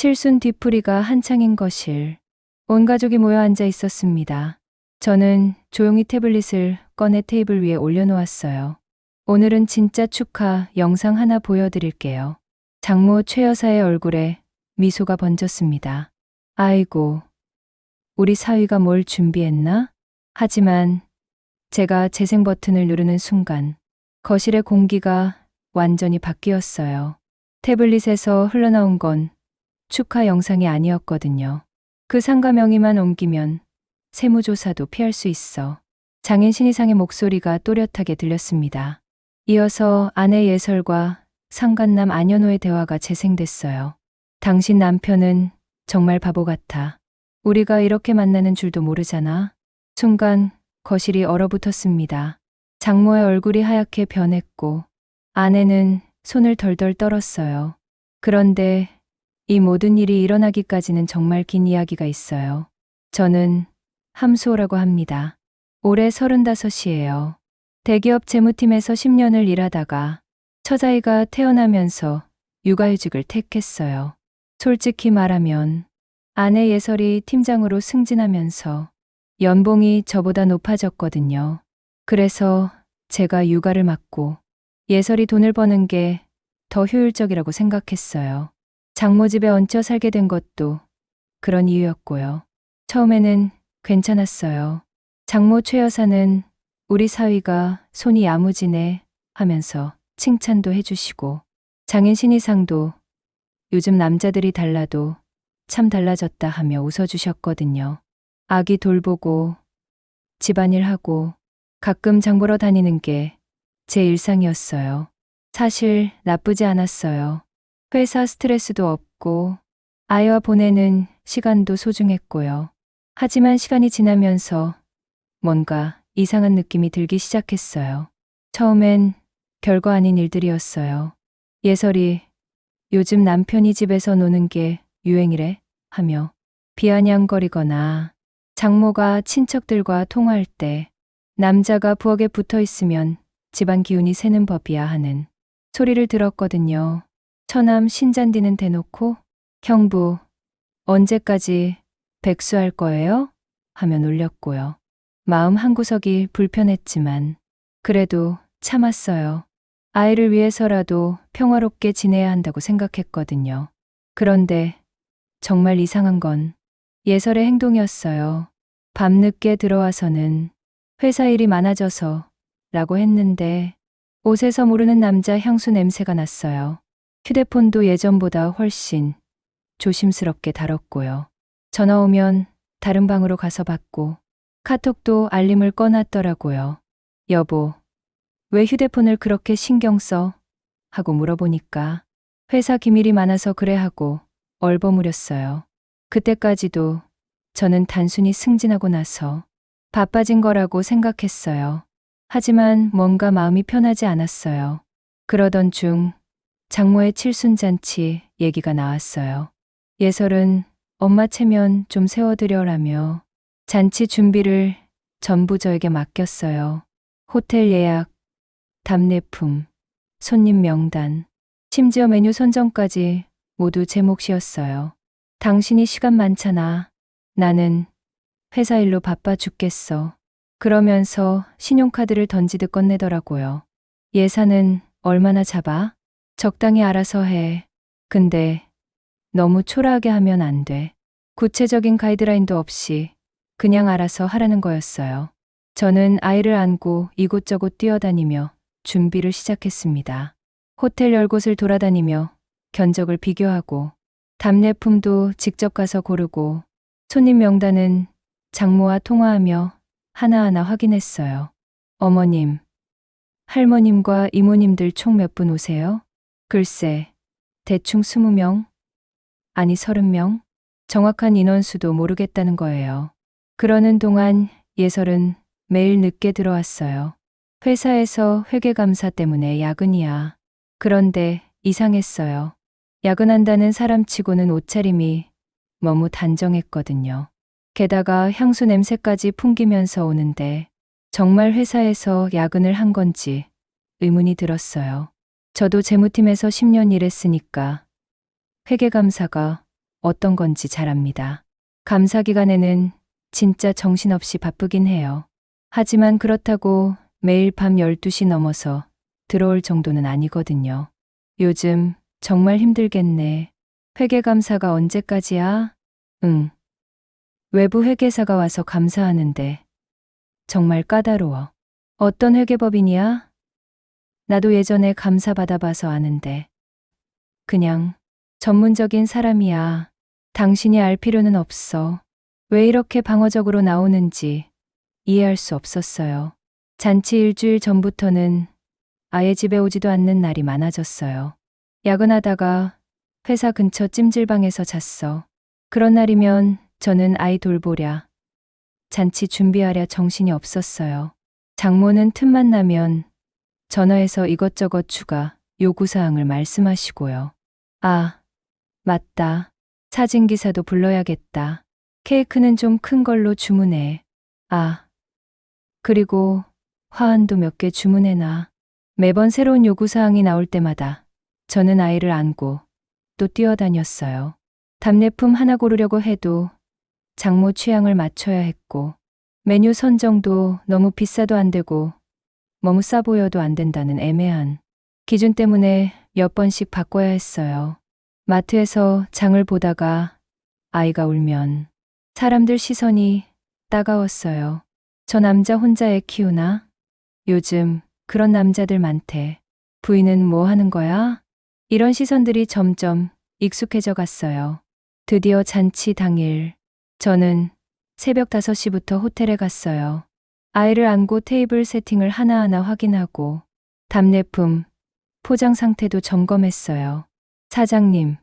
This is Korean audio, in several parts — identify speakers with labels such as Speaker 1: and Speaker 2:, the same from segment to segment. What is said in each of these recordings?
Speaker 1: 칠순 뒤풀이가 한창인 거실. 온 가족이 모여 앉아 있었습니다. 저는 조용히 태블릿을 꺼내 테이블 위에 올려놓았어요. 오늘은 진짜 축하 영상 하나 보여드릴게요. 장모 최 여사의 얼굴에 미소가 번졌습니다. 아이고, 우리 사위가 뭘 준비했나? 하지만 제가 재생 버튼을 누르는 순간 거실의 공기가 완전히 바뀌었어요. 태블릿에서 흘러나온 건 축하 영상이 아니었거든요. 그 상가 명의만 옮기면 세무조사도 피할 수 있어. 장인 신이상의 목소리가 또렷하게 들렸습니다. 이어서 아내 예설과 상간남 안현호의 대화가 재생됐어요. 당신 남편은 정말 바보 같아. 우리가 이렇게 만나는 줄도 모르잖아. 순간 거실이 얼어붙었습니다. 장모의 얼굴이 하얗게 변했고 아내는 손을 덜덜 떨었어요. 그런데 이 모든 일이 일어나기까지는 정말 긴 이야기가 있어요. 저는 함수호라고 합니다. 올해 35이에요. 대기업 재무팀에서 10년을 일하다가 처자이가 태어나면서 육아휴직을 택했어요. 솔직히 말하면 아내 예설이 팀장으로 승진하면서 연봉이 저보다 높아졌거든요. 그래서 제가 육아를 맡고 예설이 돈을 버는 게 더 효율적이라고 생각했어요. 장모 집에 얹혀 살게 된 것도 그런 이유였고요. 처음에는 괜찮았어요. 장모 최 여사는 우리 사위가 손이 야무지네 하면서 칭찬도 해주시고 장인 신이상도 요즘 남자들이 달라도 참 달라졌다 하며 웃어주셨거든요. 아기 돌보고 집안일하고 가끔 장 보러 다니는 게 제 일상이었어요. 사실 나쁘지 않았어요. 회사 스트레스도 없고 아이와 보내는 시간도 소중했고요. 하지만 시간이 지나면서 뭔가 이상한 느낌이 들기 시작했어요. 처음엔 별거 아닌 일들이었어요. 예설이 요즘 남편이 집에서 노는 게 유행이래 하며 비아냥거리거나 장모가 친척들과 통화할 때 남자가 부엌에 붙어 있으면 집안 기운이 새는 법이야 하는 소리를 들었거든요. 처남 신잔디는 대놓고 형부 언제까지 백수할 거예요? 하며 놀렸고요. 마음 한구석이 불편했지만 그래도 참았어요. 아이를 위해서라도 평화롭게 지내야 한다고 생각했거든요. 그런데 정말 이상한 건 예설의 행동이었어요. 밤늦게 들어와서는 회사 일이 많아져서 라고 했는데 옷에서 모르는 남자 향수 냄새가 났어요. 휴대폰도 예전보다 훨씬 조심스럽게 다뤘고요. 전화 오면 다른 방으로 가서 받고 카톡도 알림을 꺼놨더라고요. 여보, 왜 휴대폰을 그렇게 신경 써? 하고 물어보니까 회사 기밀이 많아서 그래 하고 얼버무렸어요. 그때까지도 저는 단순히 승진하고 나서 바빠진 거라고 생각했어요. 하지만 뭔가 마음이 편하지 않았어요. 그러던 중 장모의 칠순잔치 얘기가 나왔어요. 예설은 엄마 체면 좀 세워드려라며 잔치 준비를 전부 저에게 맡겼어요. 호텔 예약, 답례품, 손님 명단, 심지어 메뉴 선정까지 모두 제 몫이었어요. 당신이 시간 많잖아. 나는 회사 일로 바빠 죽겠어. 그러면서 신용카드를 던지듯 건네더라고요. 예산은 얼마나 잡아? 적당히 알아서 해. 근데 너무 초라하게 하면 안 돼. 구체적인 가이드라인도 없이 그냥 알아서 하라는 거였어요. 저는 아이를 안고 이곳저곳 뛰어다니며 준비를 시작했습니다. 호텔 10곳을 돌아다니며 견적을 비교하고 답례품도 직접 가서 고르고 손님 명단은 장모와 통화하며 하나하나 확인했어요. 어머님, 할머님과 이모님들 총 몇 분 오세요? 글쎄, 대충 20명? 아니 30명? 정확한 인원수도 모르겠다는 거예요. 그러는 동안 예설은 매일 늦게 들어왔어요. 회사에서 회계감사 때문에 야근이야. 그런데 이상했어요. 야근한다는 사람치고는 옷차림이 너무 단정했거든요. 게다가 향수 냄새까지 풍기면서 오는데 정말 회사에서 야근을 한 건지 의문이 들었어요. 저도 재무팀에서 10년 일했으니까 회계감사가 어떤 건지 잘 압니다. 감사 기간에는 진짜 정신없이 바쁘긴 해요. 하지만 그렇다고 매일 밤 12시 넘어서 들어올 정도는 아니거든요. 요즘 정말 힘들겠네. 회계감사가 언제까지야? 응. 외부 회계사가 와서 감사하는데 정말 까다로워. 어떤 회계법인이야? 나도 예전에 감사 받아봐서 아는데. 그냥 전문적인 사람이야. 당신이 알 필요는 없어. 왜 이렇게 방어적으로 나오는지 이해할 수 없었어요. 잔치 일주일 전부터는 아예 집에 오지도 않는 날이 많아졌어요. 야근하다가 회사 근처 찜질방에서 잤어. 그런 날이면 저는 아이 돌보랴, 잔치 준비하랴 정신이 없었어요. 장모는 틈만 나면 전화해서 이것저것 추가 요구사항을 말씀하시고요. 아, 맞다. 사진기사도 불러야겠다. 케이크는 좀 큰 걸로 주문해. 아, 그리고 화환도 몇 개 주문해놔. 매번 새로운 요구사항이 나올 때마다 저는 아이를 안고 또 뛰어다녔어요. 답례품 하나 고르려고 해도 장모 취향을 맞춰야 했고, 메뉴 선정도 너무 비싸도 안 되고 너무 싸 보여도 안 된다는 애매한 기준 때문에 몇 번씩 바꿔야 했어요. 마트에서 장을 보다가 아이가 울면 사람들 시선이 따가웠어요. 저 남자 혼자 애 키우나? 요즘 그런 남자들 많대. 부인은 뭐 하는 거야? 이런 시선들이 점점 익숙해져 갔어요. 드디어 잔치 당일, 저는 새벽 5시부터 호텔에 갔어요. 아이를 안고 테이블 세팅을 하나하나 확인하고 답례품, 포장 상태도 점검했어요. 사장님,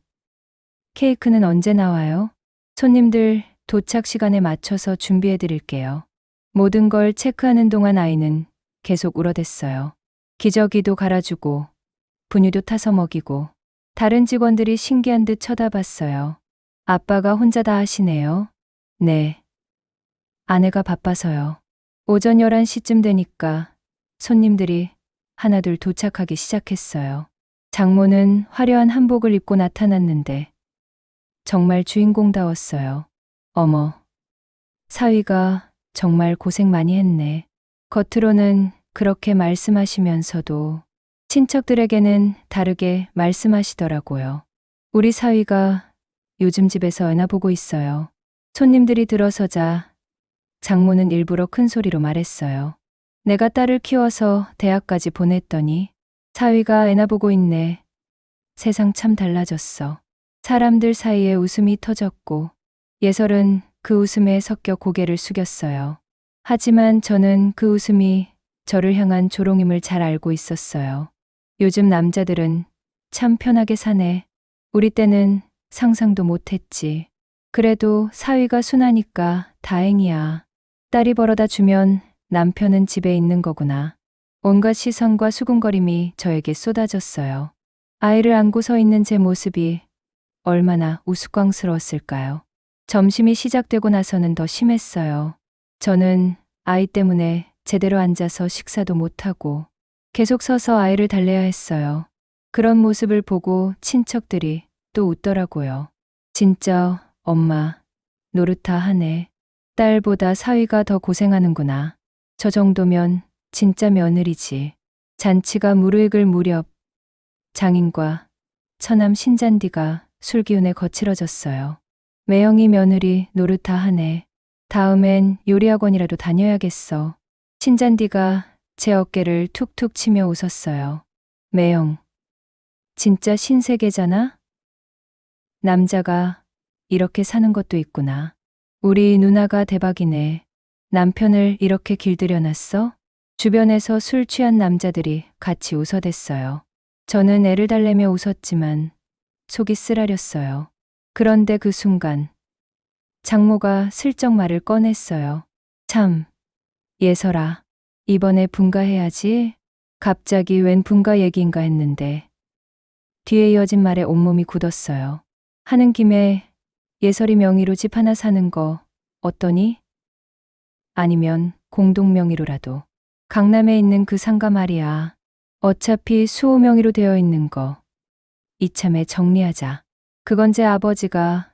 Speaker 1: 케이크는 언제 나와요? 손님들 도착 시간에 맞춰서 준비해 드릴게요. 모든 걸 체크하는 동안 아이는 계속 울어댔어요. 기저귀도 갈아주고 분유도 타서 먹이고 다른 직원들이 신기한 듯 쳐다봤어요. 아빠가 혼자 다 하시네요. 네. 아내가 바빠서요. 오전 11시쯤 되니까 손님들이 하나둘 도착하기 시작했어요. 장모는 화려한 한복을 입고 나타났는데 정말 주인공다웠어요. 어머, 사위가 정말 고생 많이 했네. 겉으로는 그렇게 말씀하시면서도 친척들에게는 다르게 말씀하시더라고요. 우리 사위가 요즘 집에서 애나 보고 있어요. 손님들이 들어서자 장모는 일부러 큰 소리로 말했어요. 내가 딸을 키워서 대학까지 보냈더니 사위가 애나 보고 있네. 세상 참 달라졌어. 사람들 사이에 웃음이 터졌고 예설은 그 웃음에 섞여 고개를 숙였어요. 하지만 저는 그 웃음이 저를 향한 조롱임을 잘 알고 있었어요. 요즘 남자들은 참 편하게 사네. 우리 때는 상상도 못했지. 그래도 사위가 순하니까 다행이야. 딸이 벌어다 주면 남편은 집에 있는 거구나. 온갖 시선과 수군거림이 저에게 쏟아졌어요. 아이를 안고 서 있는 제 모습이 얼마나 우스꽝스러웠을까요? 점심이 시작되고 나서는 더 심했어요. 저는 아이 때문에 제대로 앉아서 식사도 못하고 계속 서서 아이를 달래야 했어요. 그런 모습을 보고 친척들이 또 웃더라고요. 진짜 엄마 노릇하 하네. 딸보다 사위가 더 고생하는구나. 저 정도면 진짜 며느리지. 잔치가 무르익을 무렵 장인과 처남 신잔디가 술기운에 거칠어졌어요. 매형이 며느리 노릇하 하네. 다음엔 요리학원이라도 다녀야겠어. 신잔디가 제 어깨를 툭툭 치며 웃었어요. 매형, 진짜 신세계잖아? 남자가 이렇게 사는 것도 있구나. 우리 누나가 대박이네. 남편을 이렇게 길들여놨어? 주변에서 술 취한 남자들이 같이 웃어댔어요. 저는 애를 달래며 웃었지만 속이 쓰라렸어요. 그런데 그 순간 장모가 슬쩍 말을 꺼냈어요. 참, 예설아, 이번에 분가해야지. 갑자기 웬 분가 얘기인가 했는데 뒤에 이어진 말에 온몸이 굳었어요. 하는 김에 예설이 명의로 집 하나 사는 거 어떠니? 아니면 공동 명의로라도. 강남에 있는 그 상가 말이야. 어차피 수호 명의로 되어 있는 거 이참에 정리하자. 그건 제 아버지가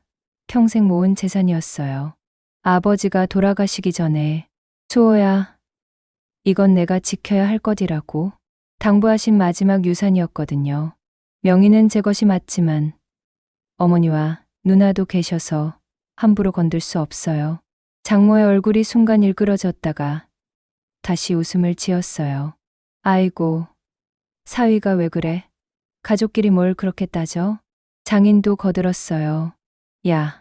Speaker 1: 평생 모은 재산이었어요. 아버지가 돌아가시기 전에 수호야, 이건 내가 지켜야 할 것이라고 당부하신 마지막 유산이었거든요. 명의는 제 것이 맞지만 어머니와 누나도 계셔서 함부로 건들 수 없어요. 장모의 얼굴이 순간 일그러졌다가 다시 웃음을 지었어요. 아이고, 사위가 왜 그래? 가족끼리 뭘 그렇게 따져? 장인도 거들었어요. 야,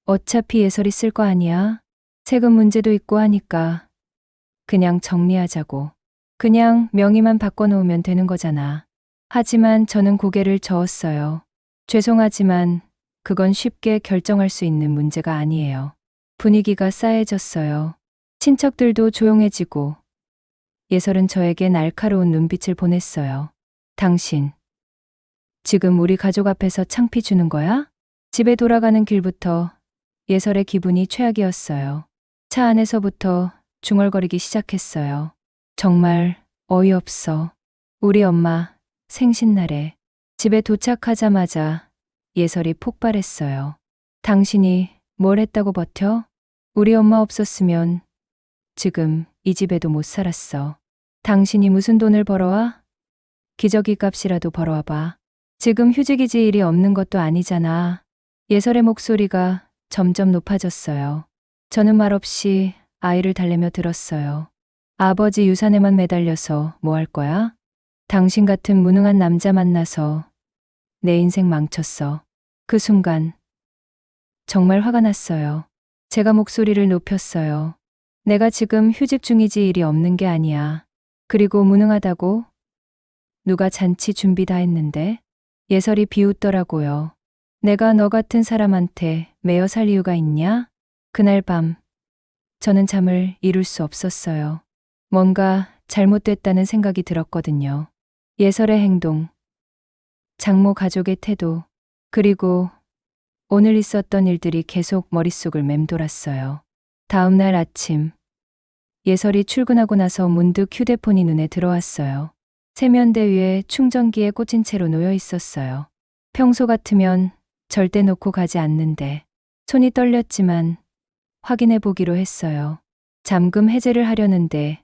Speaker 1: 어차피 예설이 쓸 거 아니야? 세금 문제도 있고 하니까 그냥 정리하자고. 그냥 명의만 바꿔놓으면 되는 거잖아. 하지만 저는 고개를 저었어요. 죄송하지만 그건 쉽게 결정할 수 있는 문제가 아니에요. 분위기가 싸해졌어요. 친척들도 조용해지고 예설은 저에게 날카로운 눈빛을 보냈어요. 당신, 지금 우리 가족 앞에서 창피 주는 거야? 집에 돌아가는 길부터 예설의 기분이 최악이었어요. 차 안에서부터 중얼거리기 시작했어요. 정말 어이없어. 우리 엄마 생신날에 집에 도착하자마자 예설이 폭발했어요. 당신이 뭘 했다고 버텨? 우리 엄마 없었으면 지금 이 집에도 못 살았어. 당신이 무슨 돈을 벌어와? 기저귀 값이라도 벌어와봐. 지금 휴직이지 일이 없는 것도 아니잖아. 예설의 목소리가 점점 높아졌어요. 저는 말없이 아이를 달래며 들었어요. 아버지 유산에만 매달려서 뭐 할 거야? 당신 같은 무능한 남자 만나서 내 인생 망쳤어. 그 순간 정말 화가 났어요. 제가 목소리를 높였어요. 내가 지금 휴직 중이지 일이 없는 게 아니야. 그리고 무능하다고? 누가 잔치 준비 다 했는데? 예설이 비웃더라고요. 내가 너 같은 사람한테 매여 살 이유가 있냐? 그날 밤 저는 잠을 이룰 수 없었어요. 뭔가 잘못됐다는 생각이 들었거든요. 예설의 행동, 장모 가족의 태도, 그리고 오늘 있었던 일들이 계속 머릿속을 맴돌았어요. 다음 날 아침, 예설이 출근하고 나서 문득 휴대폰이 눈에 들어왔어요. 세면대 위에 충전기에 꽂힌 채로 놓여 있었어요. 평소 같으면 절대 놓고 가지 않는데 손이 떨렸지만 확인해 보기로 했어요. 잠금 해제를 하려는데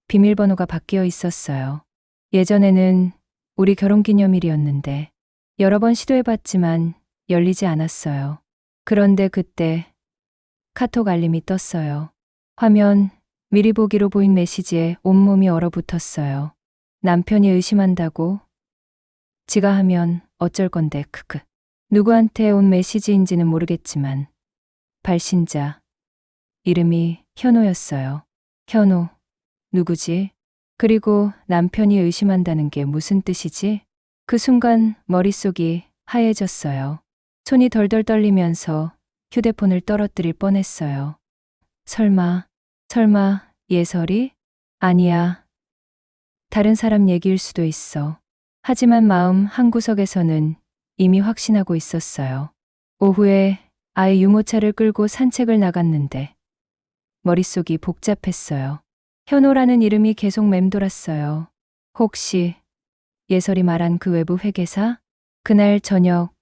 Speaker 1: 비밀번호가 바뀌어 있었어요. 예전에는 우리 결혼기념일이었는데 여러 번 시도해봤지만 열리지 않았어요. 그런데 그때 카톡 알림이 떴어요. 화면 미리 보기로 보인 메시지에 온몸이 얼어붙었어요. 남편이 의심한다고? 지가 하면 어쩔 건데 크크. 누구한테 온 메시지인지는 모르겠지만 발신자 이름이 현호였어요. 현호, 누구지? 그리고 남편이 의심한다는 게 무슨 뜻이지? 그 순간 머릿속이 하얘졌어요. 손이 덜덜 떨리면서 휴대폰을 떨어뜨릴 뻔했어요. 설마 예설이? 아니야. 다른 사람 얘기일 수도 있어. 하지만 마음 한구석에서는 이미 확신하고 있었어요. 오후에 아이 유모차를 끌고 산책을 나갔는데 머릿속이 복잡했어요. 현호라는 이름이 계속 맴돌았어요. 혹시 예설이 말한 그 외부 회계사? 그날 저녁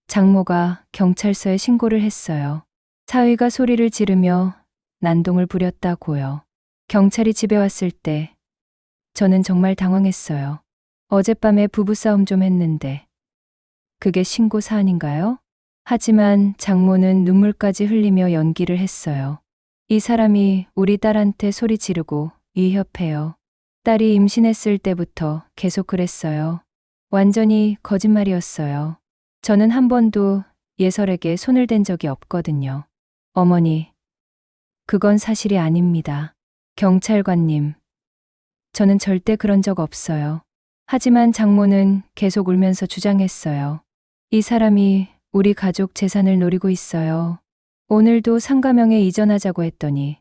Speaker 1: 장모가 경찰서에 신고를 했어요. 사위가 소리를 지르며 난동을 부렸다고요. 경찰이 집에 왔을 때 저는 정말 당황했어요. 어젯밤에 부부싸움 좀 했는데 그게 신고 사안인가요? 하지만 장모는 눈물까지 흘리며 연기를 했어요. 이 사람이 우리 딸한테 소리 지르고 위협해요. 딸이 임신했을 때부터 계속 그랬어요. 완전히 거짓말이었어요. 저는 한 번도 예설에게 손을 댄 적이 없거든요. 어머니, 그건 사실이 아닙니다. 경찰관님, 저는 절대 그런 적 없어요. 하지만 장모는 계속 울면서 주장했어요. 이 사람이 우리 가족 재산을 노리고 있어요. 오늘도 상가명에 이전하자고 했더니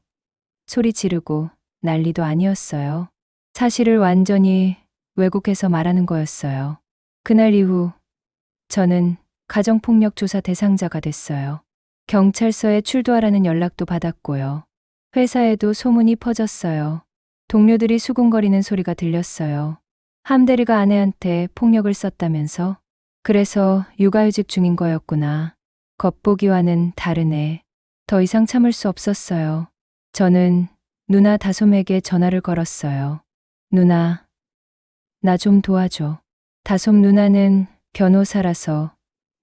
Speaker 1: 소리 지르고 난리도 아니었어요. 사실을 완전히 왜곡해서 말하는 거였어요. 그날 이후 저는 가정폭력 조사 대상자가 됐어요. 경찰서에 출두하라는 연락도 받았고요. 회사에도 소문이 퍼졌어요. 동료들이 수군거리는 소리가 들렸어요. 함대리가 아내한테 폭력을 썼다면서? 그래서 육아휴직 중인 거였구나. 겉보기와는 다르네. 더 이상 참을 수 없었어요. 저는 누나 다솜에게 전화를 걸었어요. 누나, 나 좀 도와줘. 다솜 누나는 변호사라서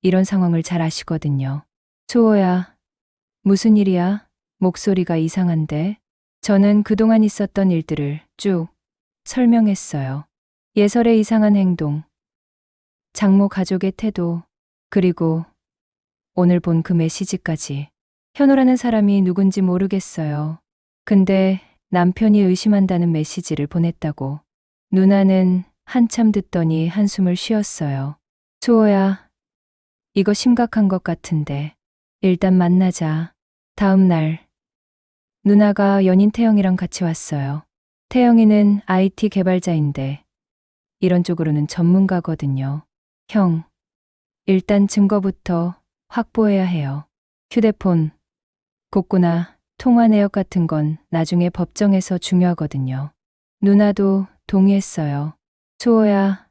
Speaker 1: 이런 상황을 잘 아시거든요. 소호야, 무슨 일이야? 목소리가 이상한데? 저는 그동안 있었던 일들을 쭉 설명했어요. 예설의 이상한 행동, 장모 가족의 태도, 그리고 오늘 본 그 메시지까지. 현우라는 사람이 누군지 모르겠어요. 근데 남편이 의심한다는 메시지를 보냈다고. 누나는 한참 듣더니 한숨을 쉬었어요. 소호야, 이거 심각한 것 같은데. 일단 만나자. 다음 날, 누나가 연인 태영이랑 같이 왔어요. 태영이는 IT 개발자인데 이런 쪽으로는 전문가거든요. 형, 일단 증거부터 확보해야 해요. 휴대폰, 곡구나 통화 내역 같은 건 나중에 법정에서 중요하거든요. 누나도 동의했어요. 소호야,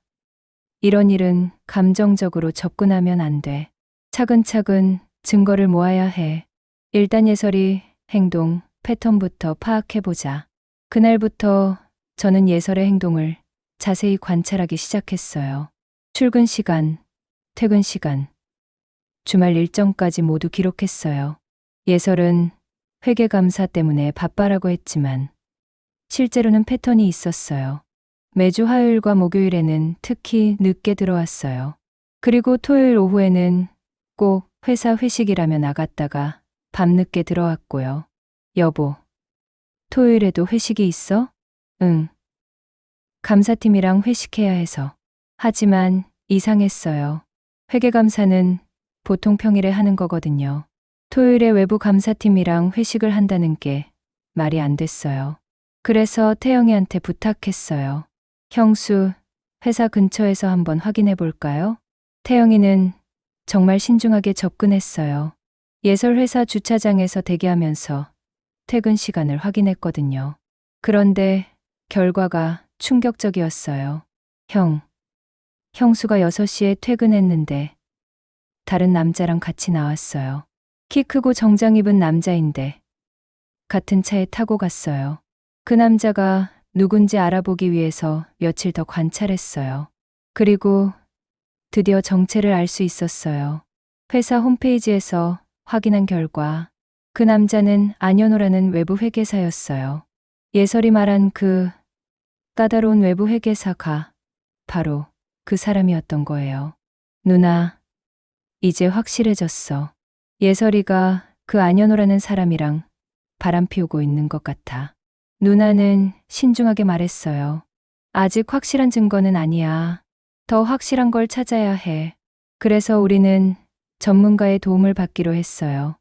Speaker 1: 이런 일은 감정적으로 접근하면 안 돼. 차근차근 증거를 모아야 해. 일단 예설이 행동 패턴부터 파악해보자. 그날부터 저는 예설의 행동을 자세히 관찰하기 시작했어요. 출근 시간, 퇴근 시간, 주말 일정까지 모두 기록했어요. 예설은 회계감사 때문에 바빠라고 했지만 실제로는 패턴이 있었어요. 매주 화요일과 목요일에는 특히 늦게 들어왔어요. 그리고 토요일 오후에는 꼭 회사 회식이라며 나갔다가 밤늦게 들어왔고요. 여보, 토요일에도 회식이 있어? 응. 감사팀이랑 회식해야 해서. 하지만 이상했어요. 회계감사는 보통 평일에 하는 거거든요. 토요일에 외부 감사팀이랑 회식을 한다는 게 말이 안 됐어요. 그래서 태영이한테 부탁했어요. 형수, 회사 근처에서 한번 확인해 볼까요? 태영이는 정말 신중하게 접근했어요. 예설 회사 주차장에서 대기하면서 퇴근 시간을 확인했거든요. 그런데 결과가 충격적이었어요. 형수가 6시에 퇴근했는데 다른 남자랑 같이 나왔어요. 키 크고 정장 입은 남자인데 같은 차에 타고 갔어요. 그 남자가 누군지 알아보기 위해서 며칠 더 관찰했어요. 그리고 드디어 정체를 알 수 있었어요. 회사 홈페이지에서 확인한 결과 그 남자는 안현호라는 외부 회계사였어요. 예설이 말한 그 까다로운 외부 회계사가 바로 그 사람이었던 거예요. 누나, 이제 확실해졌어. 예설이가 그 안현호라는 사람이랑 바람 피우고 있는 것 같아. 누나는 신중하게 말했어요. 아직 확실한 증거는 아니야. 더 확실한 걸 찾아야 해. 그래서 우리는 전문가의 도움을 받기로 했어요.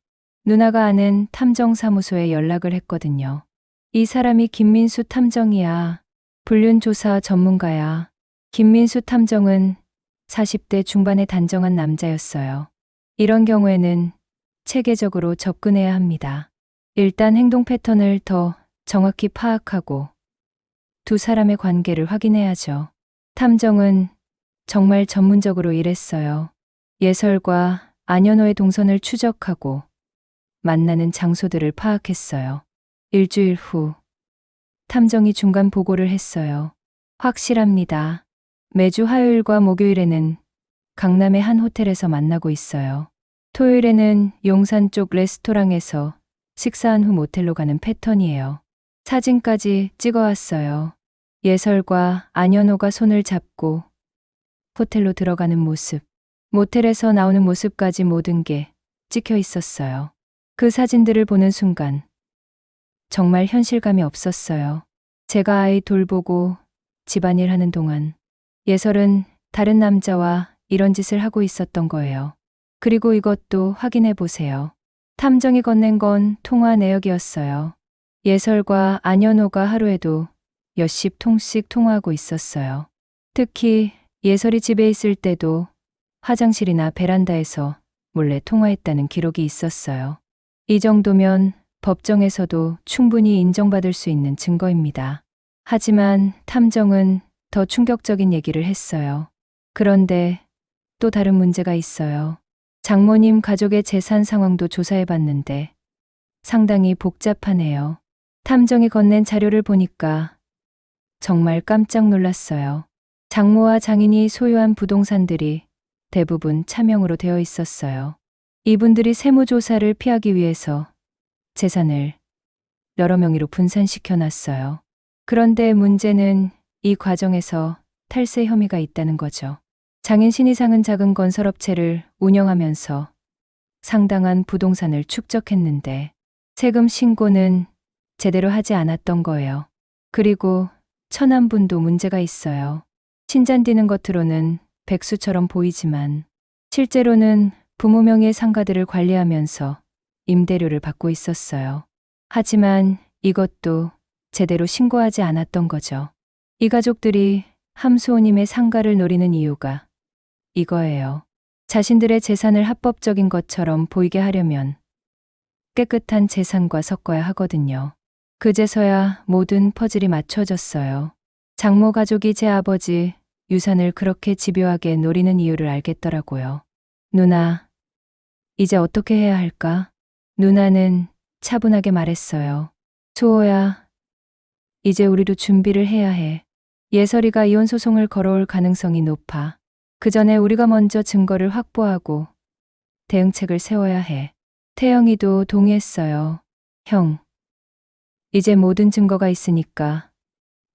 Speaker 1: 누나가 아는 탐정사무소에 연락을 했거든요. 이 사람이 김민수 탐정이야. 불륜조사 전문가야. 김민수 탐정은 40대 중반의 단정한 남자였어요. 이런 경우에는 체계적으로 접근해야 합니다. 일단 행동 패턴을 더 정확히 파악하고 두 사람의 관계를 확인해야죠. 탐정은 정말 전문적으로 일했어요. 예설과 안현호의 동선을 추적하고 만나는 장소들을 파악했어요. 일주일 후 탐정이 중간 보고를 했어요. 확실합니다. 매주 화요일과 목요일에는 강남의 한 호텔에서 만나고 있어요. 토요일에는 용산 쪽 레스토랑에서 식사한 후 모텔로 가는 패턴이에요. 사진까지 찍어왔어요. 예설과 안현호가 손을 잡고 호텔로 들어가는 모습, 모텔에서 나오는 모습까지 모든 게 찍혀 있었어요. 그 사진들을 보는 순간 정말 현실감이 없었어요. 제가 아이 돌보고 집안일 하는 동안 예설은 다른 남자와 이런 짓을 하고 있었던 거예요. 그리고 이것도 확인해 보세요. 탐정이 건넨 건 통화 내역이었어요. 예설과 안현호가 하루에도 몇십 통씩 통화하고 있었어요. 특히 예설이 집에 있을 때도 화장실이나 베란다에서 몰래 통화했다는 기록이 있었어요. 이 정도면 법정에서도 충분히 인정받을 수 있는 증거입니다. 하지만 탐정은 더 충격적인 얘기를 했어요. 그런데 또 다른 문제가 있어요. 장모님 가족의 재산 상황도 조사해 봤는데 상당히 복잡하네요. 탐정이 건넨 자료를 보니까 정말 깜짝 놀랐어요. 장모와 장인이 소유한 부동산들이 대부분 차명으로 되어 있었어요. 이분들이 세무조사를 피하기 위해서 재산을 여러 명의로 분산시켜 놨어요. 그런데 문제는 이 과정에서 탈세 혐의가 있다는 거죠. 장인 신이상은 작은 건설업체를 운영하면서 상당한 부동산을 축적했는데 세금 신고는 제대로 하지 않았던 거예요. 그리고 처남분도 문제가 있어요. 신잔디는 겉으로는 백수처럼 보이지만 실제로는 부모 명의의 상가들을 관리하면서 임대료를 받고 있었어요. 하지만 이것도 제대로 신고하지 않았던 거죠. 이 가족들이 함수호님의 상가를 노리는 이유가 이거예요. 자신들의 재산을 합법적인 것처럼 보이게 하려면 깨끗한 재산과 섞어야 하거든요. 그제서야 모든 퍼즐이 맞춰졌어요. 장모 가족이 제 아버지 유산을 그렇게 집요하게 노리는 이유를 알겠더라고요. 누나, 이제 어떻게 해야 할까? 누나는 차분하게 말했어요. 수호야, 이제 우리도 준비를 해야 해. 예설이가 이혼 소송을 걸어올 가능성이 높아. 그 전에 우리가 먼저 증거를 확보하고 대응책을 세워야 해. 태영이도 동의했어요. 형, 이제 모든 증거가 있으니까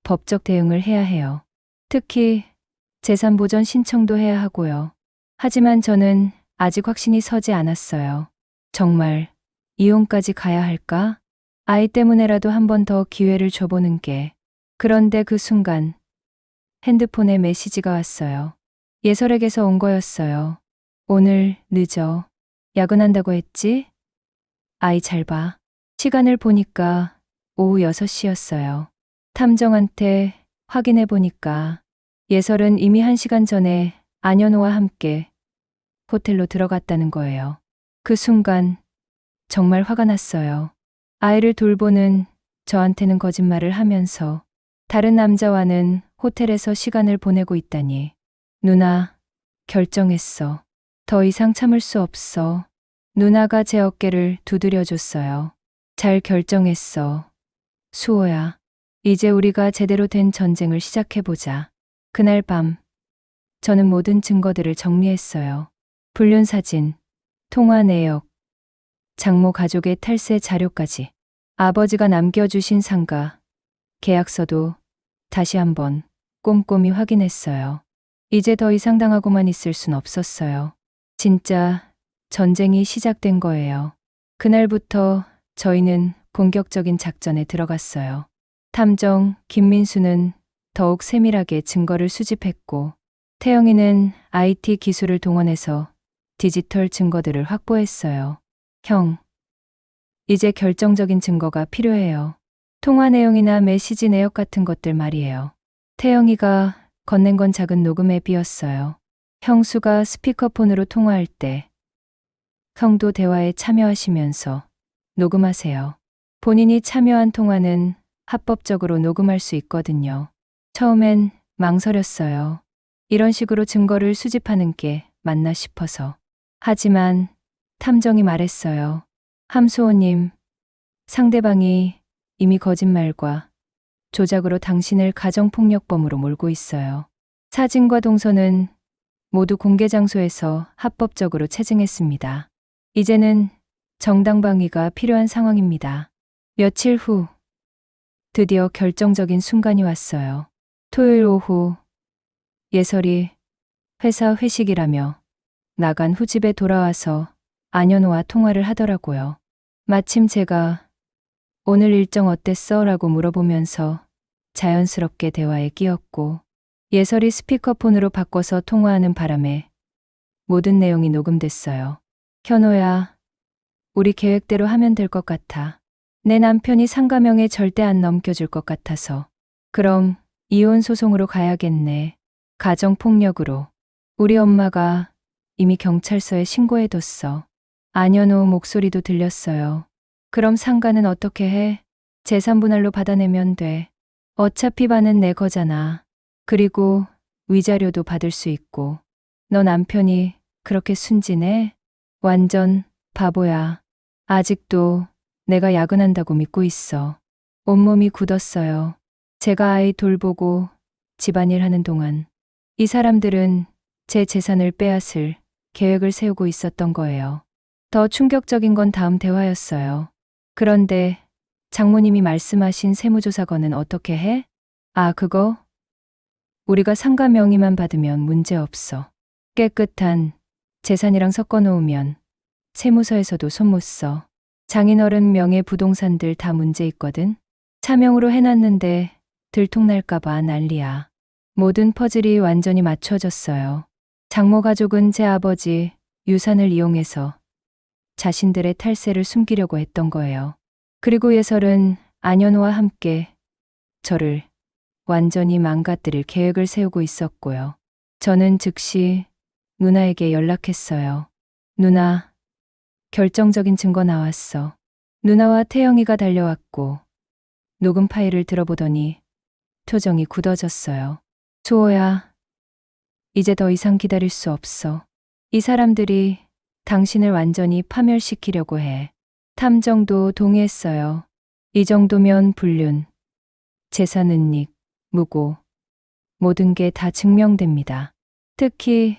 Speaker 1: 법적 대응을 해야 해요. 특히 재산 보전 신청도 해야 하고요. 하지만 저는 아직 확신이 서지 않았어요. 정말 이혼까지 가야 할까? 아이 때문에라도 한 번 더 기회를 줘보는 게. 그런데 그 순간 핸드폰에 메시지가 왔어요. 예설에게서 온 거였어요. 오늘 늦어. 야근한다고 했지? 아이 잘 봐. 시간을 보니까 오후 6시였어요. 탐정한테 확인해 보니까 예설은 이미 1시간 전에 안현우와 함께 호텔로 들어갔다는 거예요. 그 순간 정말 화가 났어요. 아이를 돌보는 저한테는 거짓말을 하면서 다른 남자와는 호텔에서 시간을 보내고 있다니. 누나, 결정했어. 더 이상 참을 수 없어. 누나가 제 어깨를 두드려줬어요. 잘 결정했어. 수호야, 이제 우리가 제대로 된 전쟁을 시작해보자. 그날 밤, 저는 모든 증거들을 정리했어요. 불륜 사진, 통화 내역, 장모 가족의 탈세 자료까지. 아버지가 남겨주신 상가, 계약서도 다시 한번 꼼꼼히 확인했어요. 이제 더 이상 당하고만 있을 순 없었어요. 진짜 전쟁이 시작된 거예요. 그날부터 저희는 본격적인 작전에 들어갔어요. 탐정 김민수는 더욱 세밀하게 증거를 수집했고 태영이는 IT 기술을 동원해서 디지털 증거들을 확보했어요. 형, 이제 결정적인 증거가 필요해요. 통화 내용이나 메시지 내역 같은 것들 말이에요. 태영이가 건넨 건 작은 녹음 앱이었어요. 형수가 스피커폰으로 통화할 때 형도 대화에 참여하시면서 녹음하세요. 본인이 참여한 통화는 합법적으로 녹음할 수 있거든요. 처음엔 망설였어요. 이런 식으로 증거를 수집하는 게 맞나 싶어서. 하지만 탐정이 말했어요. 함수호님, 상대방이 이미 거짓말과 조작으로 당신을 가정폭력범으로 몰고 있어요. 사진과 동선은 모두 공개 장소에서 합법적으로 체증했습니다. 이제는 정당방위가 필요한 상황입니다. 며칠 후 드디어 결정적인 순간이 왔어요. 토요일 오후 예설이 회사 회식이라며 나간 후 집에 돌아와서 안현우와 통화를 하더라고요. 마침 제가 오늘 일정 어땠어? 라고 물어보면서 자연스럽게 대화에 끼었고 예설이 스피커폰으로 바꿔서 통화하는 바람에 모든 내용이 녹음됐어요. 현호야, 우리 계획대로 하면 될 것 같아. 내 남편이 상가명에 절대 안 넘겨줄 것 같아서. 그럼 이혼 소송으로 가야겠네. 가정폭력으로. 우리 엄마가 이미 경찰서에 신고해뒀어. 안현우 목소리도 들렸어요. 그럼 상가는 어떻게 해? 재산 분할로 받아내면 돼. 어차피 반은 내 거잖아. 그리고 위자료도 받을 수 있고. 너 남편이 그렇게 순진해? 완전 바보야. 아직도 내가 야근한다고 믿고 있어. 온몸이 굳었어요. 제가 아이 돌보고 집안일 하는 동안 이 사람들은 제 재산을 빼앗을 계획을 세우고 있었던 거예요. 더 충격적인 건 다음 대화였어요. 그런데 장모님이 말씀하신 세무조사건은 어떻게 해? 아, 그거? 우리가 상가 명의만 받으면 문제 없어. 깨끗한 재산이랑 섞어 놓으면 세무서에서도 손 못 써. 장인어른 명의 부동산들 다 문제 있거든. 차명으로 해놨는데 들통날까봐 난리야. 모든 퍼즐이 완전히 맞춰졌어요. 장모 가족은 제 아버지 유산을 이용해서 자신들의 탈세를 숨기려고 했던 거예요. 그리고 예설은 안현우와 함께 저를 완전히 망가뜨릴 계획을 세우고 있었고요. 저는 즉시 누나에게 연락했어요. 누나, 결정적인 증거 나왔어. 누나와 태영이가 달려왔고 녹음 파일을 들어보더니 표정이 굳어졌어요. 수호야, 이제 더 이상 기다릴 수 없어. 이 사람들이 당신을 완전히 파멸시키려고 해. 탐정도 동의했어요. 이 정도면 불륜, 재산 은닉, 무고, 모든 게 다 증명됩니다. 특히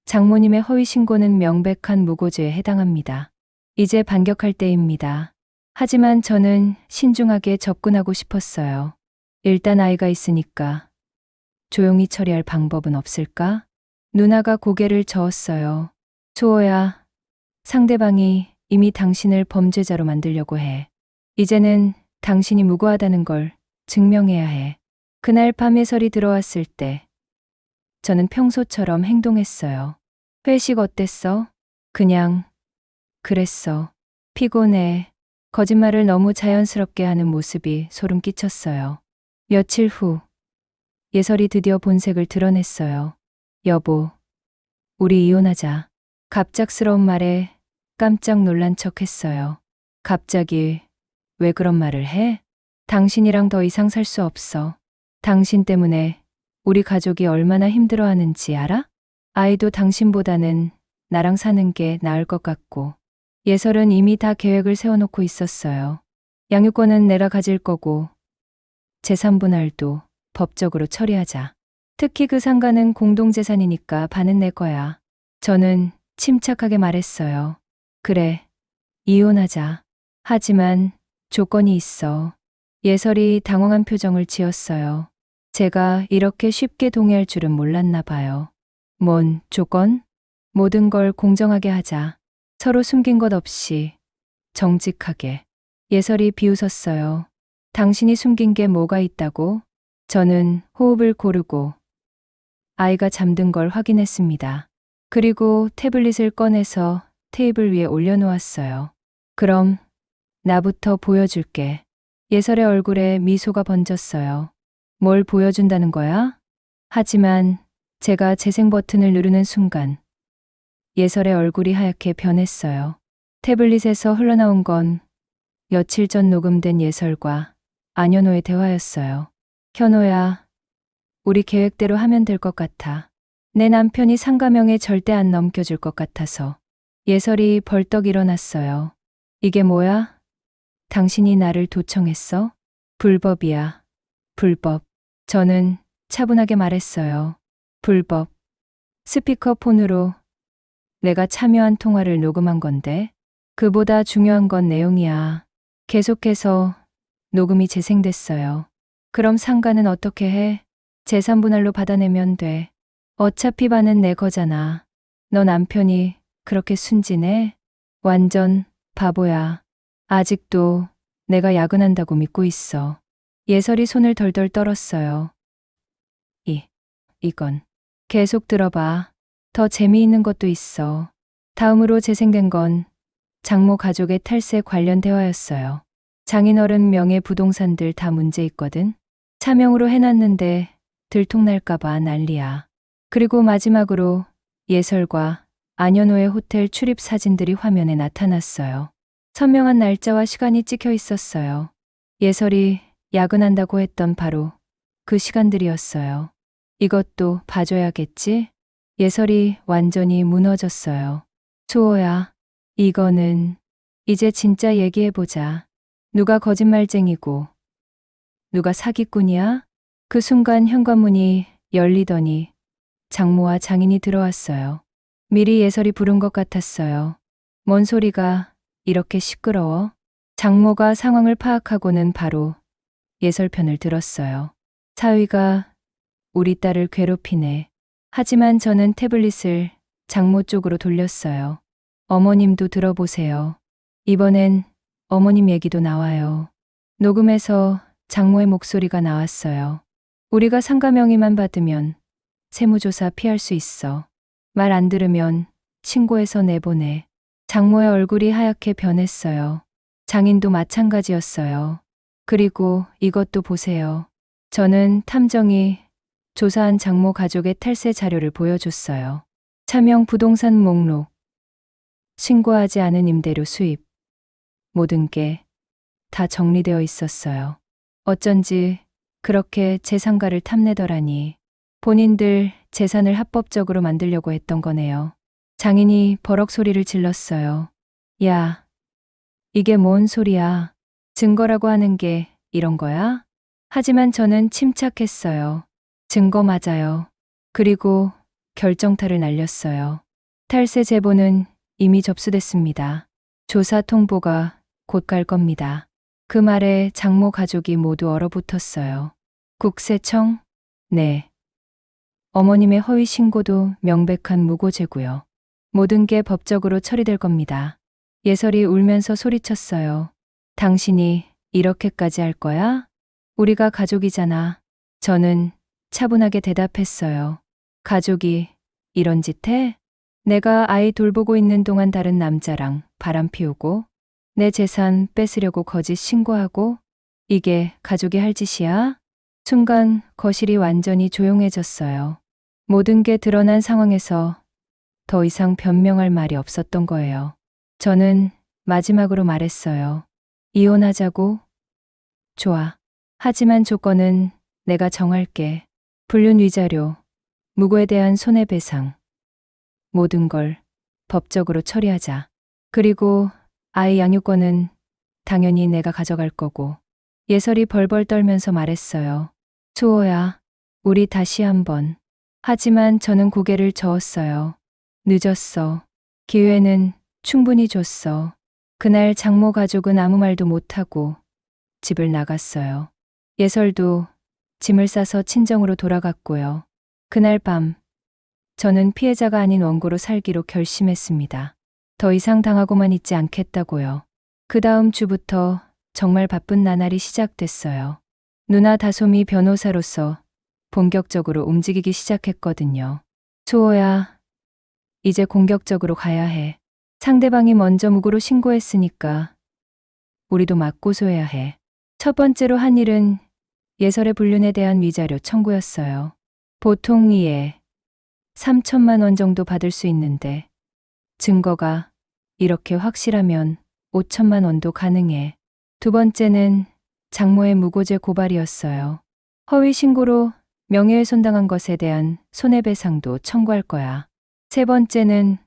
Speaker 1: 장모님의 허위 신고는 명백한 무고죄에 해당합니다. 이제 반격할 때입니다. 하지만 저는 신중하게 접근하고 싶었어요. 일단 아이가 있으니까 조용히 처리할 방법은 없을까? 누나가 고개를 저었어요. 수호야, 상대방이 이미 당신을 범죄자로 만들려고 해. 이제는 당신이 무고하다는 걸 증명해야 해. 그날 밤 예설이 들어왔을 때 저는 평소처럼 행동했어요. 회식 어땠어? 그냥 그랬어. 피곤해. 거짓말을 너무 자연스럽게 하는 모습이 소름 끼쳤어요. 며칠 후 예설이 드디어 본색을 드러냈어요. 여보, 우리 이혼하자. 갑작스러운 말에 깜짝 놀란 척 했어요. 갑자기 왜 그런 말을 해? 당신이랑 더 이상 살 수 없어. 당신 때문에 우리 가족이 얼마나 힘들어하는지 알아? 아이도 당신보다는 나랑 사는 게 나을 것 같고. 예설은 이미 다 계획을 세워놓고 있었어요. 양육권은 내가 가질 거고 재산 분할도 법적으로 처리하자. 특히 그 상가는 공동재산이니까 반은 내 거야. 저는 침착하게 말했어요. 그래, 이혼하자. 하지만 조건이 있어. 예설이 당황한 표정을 지었어요. 제가 이렇게 쉽게 동의할 줄은 몰랐나 봐요. 뭔 조건? 모든 걸 공정하게 하자. 서로 숨긴 것 없이 정직하게. 예설이 비웃었어요. 당신이 숨긴 게 뭐가 있다고? 저는 호흡을 고르고 아이가 잠든 걸 확인했습니다. 그리고 태블릿을 꺼내서 테이블 위에 올려놓았어요. 그럼 나부터 보여줄게. 예설의 얼굴에 미소가 번졌어요. 뭘 보여준다는 거야? 하지만 제가 재생 버튼을 누르는 순간 예설의 얼굴이 하얗게 변했어요. 태블릿에서 흘러나온 건 며칠 전 녹음된 예설과 안현호의 대화였어요. 현호야, 우리 계획대로 하면 될 것 같아. 내 남편이 상가명에 절대 안 넘겨줄 것 같아서. 예설이 벌떡 일어났어요. 이게 뭐야? 당신이 나를 도청했어? 불법이야. 불법. 저는 차분하게 말했어요. 불법. 스피커폰으로 내가 참여한 통화를 녹음한 건데 그보다 중요한 건 내용이야. 계속해서 녹음이 재생됐어요. 그럼 상가는 어떻게 해? 재산 분할로 받아내면 돼. 어차피 반은 내 거잖아. 너 남편이 그렇게 순진해? 완전 바보야. 아직도 내가 야근한다고 믿고 있어. 예설이 손을 덜덜 떨었어요. 이건. 계속 들어봐. 더 재미있는 것도 있어. 다음으로 재생된 건 장모 가족의 탈세 관련 대화였어요. 장인어른 명의 부동산들 다 문제 있거든. 차명으로 해놨는데 들통날까봐 난리야. 그리고 마지막으로 예설과 안현호의 호텔 출입 사진들이 화면에 나타났어요. 선명한 날짜와 시간이 찍혀 있었어요. 예설이 야근한다고 했던 바로 그 시간들이었어요. 이것도 봐줘야겠지? 예설이 완전히 무너졌어요. 수호야, 이거는 이제 진짜 얘기해보자. 누가 거짓말쟁이고 누가 사기꾼이야? 그 순간 현관문이 열리더니 장모와 장인이 들어왔어요. 미리 예설이 부른 것 같았어요. 뭔 소리가 이렇게 시끄러워? 장모가 상황을 파악하고는 바로 예설 편을 들었어요. 사위가 우리 딸을 괴롭히네. 하지만 저는 태블릿을 장모 쪽으로 돌렸어요. 어머님도 들어보세요. 이번엔 어머님 얘기도 나와요. 녹음에서 장모의 목소리가 나왔어요. 우리가 상가 명의만 받으면 세무조사 피할 수 있어. 말 안 들으면 신고해서 내보내. 장모의 얼굴이 하얗게 변했어요. 장인도 마찬가지였어요. 그리고 이것도 보세요. 저는 탐정이 조사한 장모 가족의 탈세 자료를 보여줬어요. 차명 부동산 목록, 신고하지 않은 임대료 수입, 모든 게 다 정리되어 있었어요. 어쩐지 그렇게 재산가를 탐내더라니. 본인들 재산을 합법적으로 만들려고 했던 거네요. 장인이 버럭 소리를 질렀어요. 야, 이게 뭔 소리야? 증거라고 하는 게 이런 거야? 하지만 저는 침착했어요. 증거 맞아요. 그리고 결정타를 날렸어요. 탈세 제보는 이미 접수됐습니다. 조사 통보가 곧 갈 겁니다. 그 말에 장모 가족이 모두 얼어붙었어요. 국세청? 네. 어머님의 허위 신고도 명백한 무고죄고요. 모든 게 법적으로 처리될 겁니다. 예설이 울면서 소리쳤어요. 당신이 이렇게까지 할 거야? 우리가 가족이잖아. 저는 차분하게 대답했어요. 가족이 이런 짓 해? 내가 아이 돌보고 있는 동안 다른 남자랑 바람 피우고 내 재산 뺏으려고 거짓 신고하고 이게 가족이 할 짓이야? 순간 거실이 완전히 조용해졌어요. 모든 게 드러난 상황에서 더 이상 변명할 말이 없었던 거예요. 저는 마지막으로 말했어요. 이혼하자고? 좋아. 하지만 조건은 내가 정할게. 불륜 위자료, 무고에 대한 손해배상, 모든 걸 법적으로 처리하자. 그리고 아이 양육권은 당연히 내가 가져갈 거고. 예설이 벌벌 떨면서 말했어요. 수호야, 우리 다시 한번. 하지만 저는 고개를 저었어요. 늦었어. 기회는 충분히 줬어. 그날 장모 가족은 아무 말도 못하고 집을 나갔어요. 예설도 짐을 싸서 친정으로 돌아갔고요. 그날 밤 저는 피해자가 아닌 원고로 살기로 결심했습니다. 더 이상 당하고만 있지 않겠다고요. 그 다음 주부터 정말 바쁜 나날이 시작됐어요. 누나 다솜이 변호사로서 본격적으로 움직이기 시작했거든요. 수호야, 이제 공격적으로 가야 해. 상대방이 먼저 무고로 신고했으니까 우리도 맞고소해야 해. 첫 번째로 한 일은 예설의 불륜에 대한 위자료 청구였어요. 보통 이에 3천만 원 정도 받을 수 있는데 증거가 이렇게 확실하면 5천만 원도 가능해. 두 번째는 장모의 무고죄 고발이었어요. 허위 신고로 명예훼손당한 것에 대한 손해배상도 청구할 거야. 세 번째는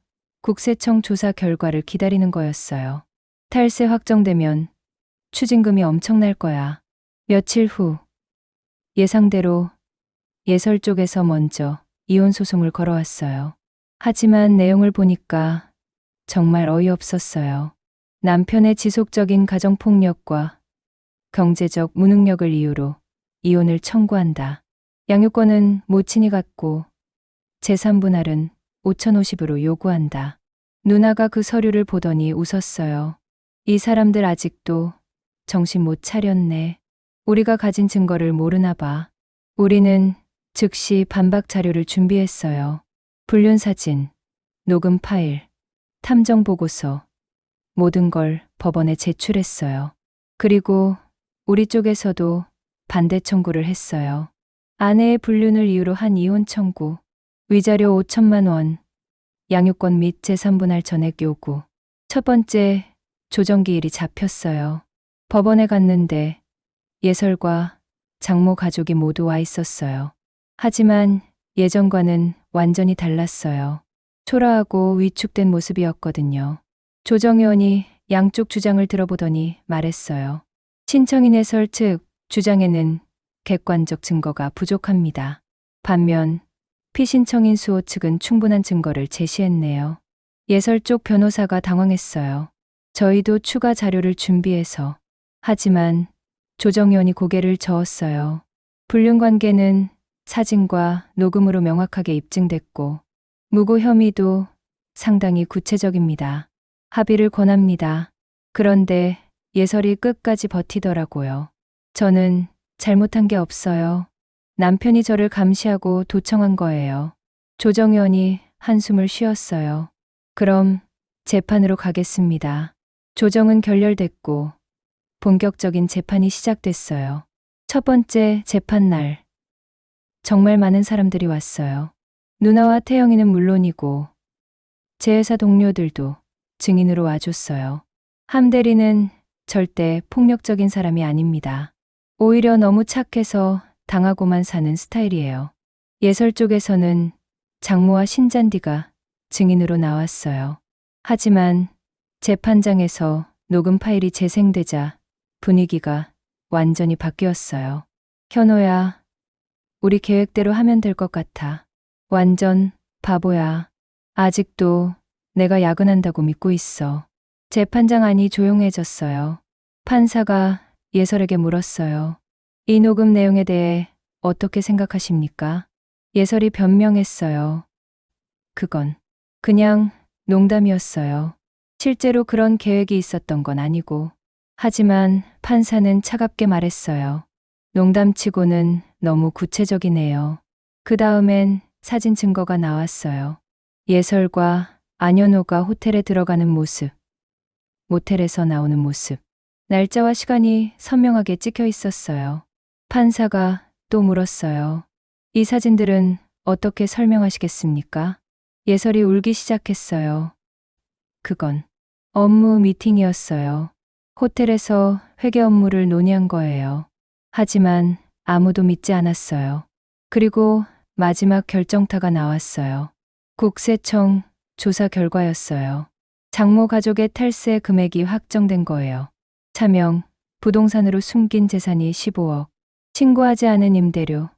Speaker 1: 국세청 조사 결과를 기다리는 거였어요. 탈세 확정되면 추징금이 엄청날 거야. 며칠 후 예상대로 예설 쪽에서 먼저 이혼 소송을 걸어왔어요. 하지만 내용을 보니까 정말 어이없었어요. 남편의 지속적인 가정폭력과 경제적 무능력을 이유로 이혼을 청구한다. 양육권은 모친이 갖고 재산 분할은 5,050으로 요구한다. 누나가 그 서류를 보더니 웃었어요. 이 사람들 아직도 정신 못 차렸네. 우리가 가진 증거를 모르나 봐. 우리는 즉시 반박 자료를 준비했어요. 불륜 사진, 녹음 파일, 탐정 보고서, 모든 걸 법원에 제출했어요. 그리고 우리 쪽에서도 반대 청구를 했어요. 아내의 불륜을 이유로 한 이혼 청구, 위자료 5천만 원, 양육권 및 재산 분할 전액 요구. 첫 번째 조정기일이 잡혔어요. 법원에 갔는데 예설과 장모 가족이 모두 와 있었어요. 하지만 예전과는 완전히 달랐어요. 초라하고 위축된 모습이었거든요. 조정 의원이 양쪽 주장을 들어보더니 말했어요. 신청인 해설 측 주장에는 객관적 증거가 부족합니다. 반면 피신청인 수호 측은 충분한 증거를 제시했네요. 예설 쪽 변호사가 당황했어요. 저희도 추가 자료를 준비해서. 하지만 조정 의원이 고개를 저었어요. 불륜 관계는 사진과 녹음으로 명확하게 입증됐고 무고 혐의도 상당히 구체적입니다. 합의를 권합니다. 그런데 예설이 끝까지 버티더라고요. 저는 잘못한 게 없어요. 남편이 저를 감시하고 도청한 거예요. 조정 의원이 한숨을 쉬었어요. 그럼 재판으로 가겠습니다. 조정은 결렬됐고 본격적인 재판이 시작됐어요. 첫 번째 재판 날. 정말 많은 사람들이 왔어요. 누나와 태영이는 물론이고 제 회사 동료들도 증인으로 와줬어요. 함대리는 절대 폭력적인 사람이 아닙니다. 오히려 너무 착해서 당하고만 사는 스타일이에요. 예설 쪽에서는 장모와 신잔디가 증인으로 나왔어요. 하지만 재판장에서 녹음 파일이 재생되자 분위기가 완전히 바뀌었어요. 현호야, 우리 계획대로 하면 될 것 같아. 완전 바보야. 아직도 내가 야근한다고 믿고 있어. 재판장 안이 조용해졌어요. 판사가 예설에게 물었어요. 이 녹음 내용에 대해 어떻게 생각하십니까? 예설이 변명했어요. 그건 그냥 농담이었어요. 실제로 그런 계획이 있었던 건 아니고. 하지만 판사는 차갑게 말했어요. 농담치고는 너무 구체적이네요. 그 다음엔 사진 증거가 나왔어요. 예설과 안현호가 호텔에 들어가는 모습, 모텔에서 나오는 모습, 날짜와 시간이 선명하게 찍혀 있었어요. 판사가 또 물었어요. 이 사진들은 어떻게 설명하시겠습니까? 예설이 울기 시작했어요. 그건 업무 미팅이었어요. 호텔에서 회계 업무를 논의한 거예요. 하지만 아무도 믿지 않았어요. 그리고 마지막 결정타가 나왔어요. 국세청 조사 결과였어요. 장모 가족의 탈세 금액이 확정된 거예요. 차명, 부동산으로 숨긴 재산이 15억, 신고하지 않은 임대료,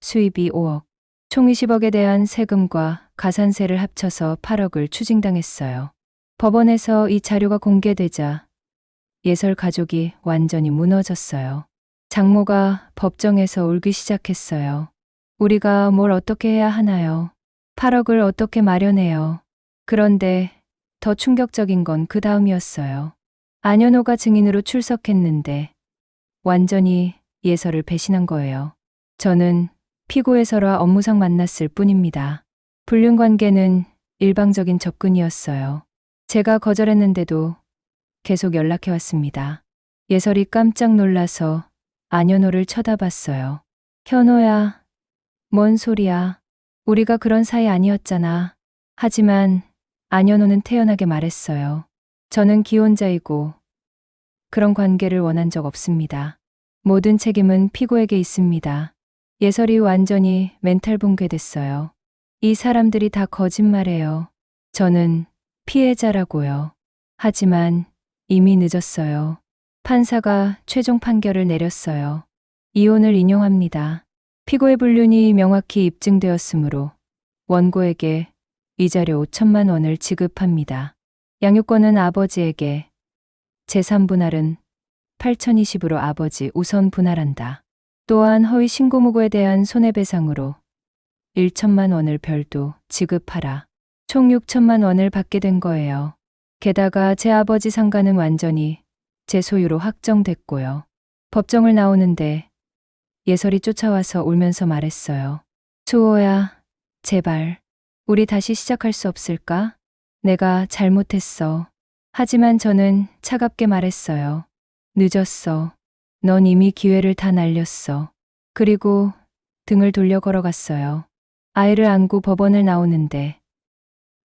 Speaker 1: 수입이 5억, 총 20억에 대한 세금과 가산세를 합쳐서 8억을 추징당했어요. 법원에서 이 자료가 공개되자 예설 가족이 완전히 무너졌어요. 장모가 법정에서 울기 시작했어요. 우리가 뭘 어떻게 해야 하나요? 8억을 어떻게 마련해요? 그런데 더 충격적인 건 그 다음이었어요. 안현호가 증인으로 출석했는데 완전히 예설을 배신한 거예요. 저는 피고에서라 업무상 만났을 뿐입니다. 불륜 관계는 일방적인 접근이었어요. 제가 거절했는데도 계속 연락해 왔습니다. 예설이 깜짝 놀라서 안현호를 쳐다봤어요. 현호야, 뭔 소리야. 우리가 그런 사이 아니었잖아. 하지만 안현호는 태연하게 말했어요. 저는 기혼자이고 그런 관계를 원한 적 없습니다. 모든 책임은 피고에게 있습니다. 예설이 완전히 멘탈 붕괴됐어요. 이 사람들이 다 거짓말해요. 저는 피해자라고요. 하지만 이미 늦었어요. 판사가 최종 판결을 내렸어요. 이혼을 인용합니다. 피고의 불륜이 명확히 입증되었으므로 원고에게 위자료 5천만 원을 지급합니다. 양육권은 아버지에게, 재산 분할은 8,020으로 아버지 우선 분할한다. 또한 허위 신고무고에 대한 손해배상으로 1천만 원을 별도 지급하라. 총 6천만 원을 받게 된 거예요. 게다가 제 아버지 상가는 완전히 제 소유로 확정됐고요. 법정을 나오는데 예설이 쫓아와서 울면서 말했어요. 수호야, 제발 우리 다시 시작할 수 없을까? 내가 잘못했어. 하지만 저는 차갑게 말했어요. 늦었어. 넌 이미 기회를 다 날렸어. 그리고 등을 돌려 걸어갔어요. 아이를 안고 법원을 나오는데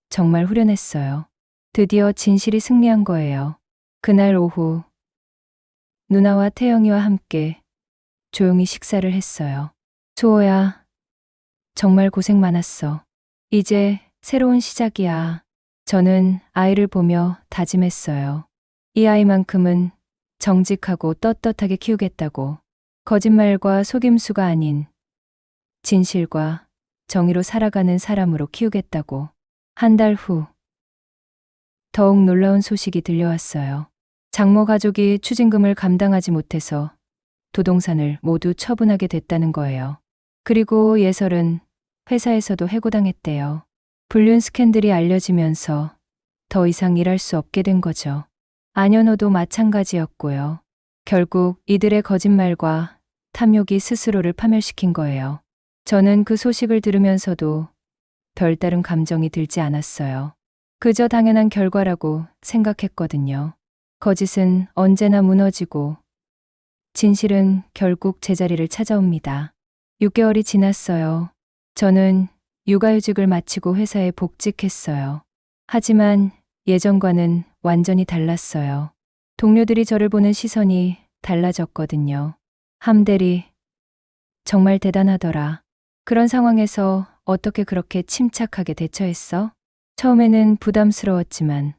Speaker 1: 정말 후련했어요. 드디어 진실이 승리한 거예요. 그날 오후 누나와 태영이와 함께 조용히 식사를 했어요. 수호야, 정말 고생 많았어. 이제 새로운 시작이야. 저는 아이를 보며 다짐했어요. 이 아이만큼은 정직하고 떳떳하게 키우겠다고. 거짓말과 속임수가 아닌 진실과 정의로 살아가는 사람으로 키우겠다고. 한 달 후, 더욱 놀라운 소식이 들려왔어요. 장모 가족이 추징금을 감당하지 못해서 부동산을 모두 처분하게 됐다는 거예요. 그리고 예설은 회사에서도 해고당했대요. 불륜 스캔들이 알려지면서 더 이상 일할 수 없게 된 거죠. 안현호도 마찬가지였고요. 결국 이들의 거짓말과 탐욕이 스스로를 파멸시킨 거예요. 저는 그 소식을 들으면서도 별다른 감정이 들지 않았어요. 그저 당연한 결과라고 생각했거든요. 거짓은 언제나 무너지고 진실은 결국 제자리를 찾아옵니다. 6개월이 지났어요. 저는 육아휴직을 마치고 회사에 복직했어요. 하지만 예전과는 완전히 달랐어요. 동료들이 저를 보는 시선이 달라졌거든요. 함대리, 정말 대단하더라. 그런 상황에서 어떻게 그렇게 침착하게 대처했어? 처음에는 부담스러웠지만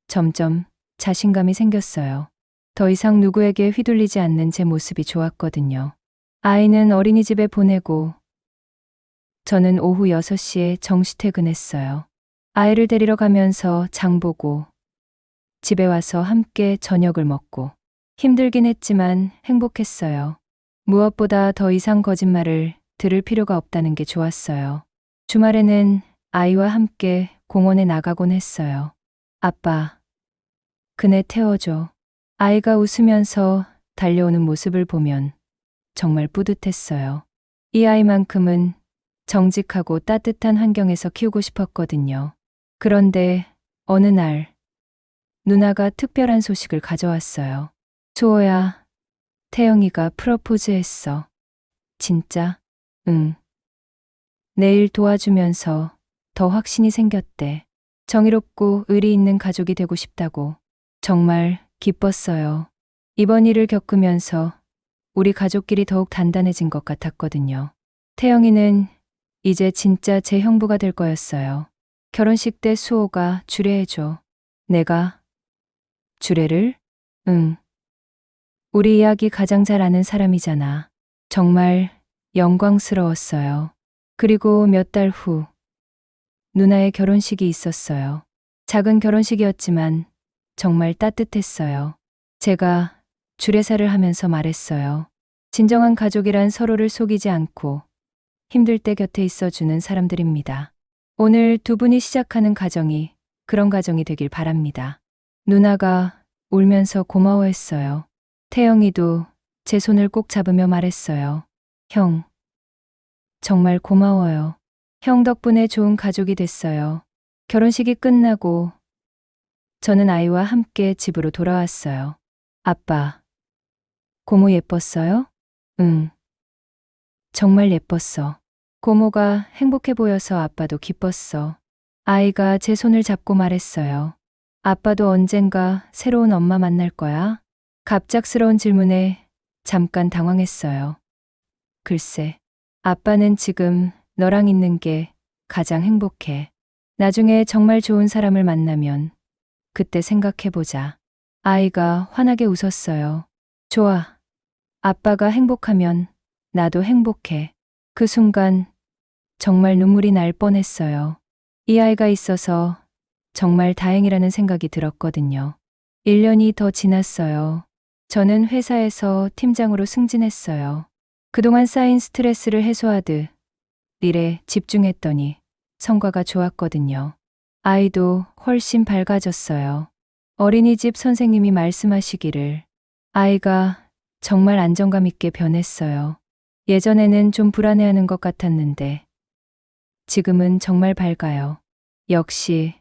Speaker 1: 점점 자신감이 생겼어요. 더 이상 누구에게 휘둘리지 않는 제 모습이 좋았거든요. 아이는 어린이집에 보내고 저는 오후 6시에 정시 퇴근했어요. 아이를 데리러 가면서 장 보고 집에 와서 함께 저녁을 먹고 힘들긴 했지만 행복했어요. 무엇보다 더 이상 거짓말을 들을 필요가 없다는 게 좋았어요. 주말에는 아이와 함께 공원에 나가곤 했어요. 아빠, 그네 태워줘. 아이가 웃으면서 달려오는 모습을 보면 정말 뿌듯했어요. 이 아이만큼은 정직하고 따뜻한 환경에서 키우고 싶었거든요. 그런데 어느 날 누나가 특별한 소식을 가져왔어요. 수호야, 태영이가 프러포즈했어. 진짜? 응. 내일 도와주면서 더 확신이 생겼대. 정의롭고 의리 있는 가족이 되고 싶다고. 정말 기뻤어요. 이번 일을 겪으면서 우리 가족끼리 더욱 단단해진 것 같았거든요. 태영이는 이제 진짜 제 형부가 될 거였어요. 결혼식 때 수호가 주례해줘. 내가 주례를? 응. 우리 이야기 가장 잘 아는 사람이잖아. 정말 영광스러웠어요. 그리고 몇 달 후 누나의 결혼식이 있었어요. 작은 결혼식이었지만 정말 따뜻했어요. 제가 주례사를 하면서 말했어요. 진정한 가족이란 서로를 속이지 않고 힘들 때 곁에 있어주는 사람들입니다. 오늘 두 분이 시작하는 가정이 그런 가정이 되길 바랍니다. 누나가 울면서 고마워했어요. 태영이도 제 손을 꼭 잡으며 말했어요. 형, 정말 고마워요. 형 덕분에 좋은 가족이 됐어요. 결혼식이 끝나고 저는 아이와 함께 집으로 돌아왔어요. 아빠, 고모 예뻤어요? 응, 정말 예뻤어. 고모가 행복해 보여서 아빠도 기뻤어. 아이가 제 손을 잡고 말했어요. 아빠도 언젠가 새로운 엄마 만날 거야? 갑작스러운 질문에 잠깐 당황했어요. 글쎄, 아빠는 지금 너랑 있는 게 가장 행복해. 나중에 정말 좋은 사람을 만나면 그때 생각해보자. 아이가 환하게 웃었어요. 좋아. 아빠가 행복하면 나도 행복해. 그 순간 정말 눈물이 날 뻔했어요. 이 아이가 있어서 정말 다행이라는 생각이 들었거든요. 1년이 더 지났어요. 저는 회사에서 팀장으로 승진했어요. 그동안 쌓인 스트레스를 해소하듯 일에 집중했더니 성과가 좋았거든요. 아이도 훨씬 밝아졌어요. 어린이집 선생님이 말씀하시기를 아이가 정말 안정감 있게 변했어요. 예전에는 좀 불안해하는 것 같았는데 지금은 정말 밝아요. 역시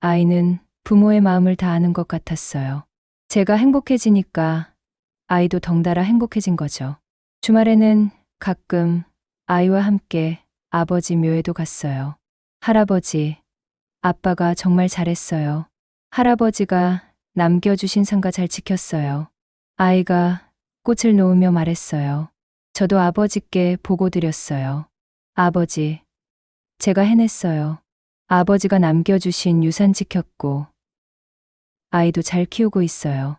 Speaker 1: 아이는 부모의 마음을 다 아는 것 같았어요. 제가 행복해지니까 아이도 덩달아 행복해진 거죠. 주말에는 가끔 아이와 함께 아버지 묘에도 갔어요. 할아버지, 아빠가 정말 잘했어요. 할아버지가 남겨주신 상가 잘 지켰어요. 아이가 꽃을 놓으며 말했어요. 저도 아버지께 보고 드렸어요. 아버지, 제가 해냈어요. 아버지가 남겨주신 유산 지켰고, 아이도 잘 키우고 있어요.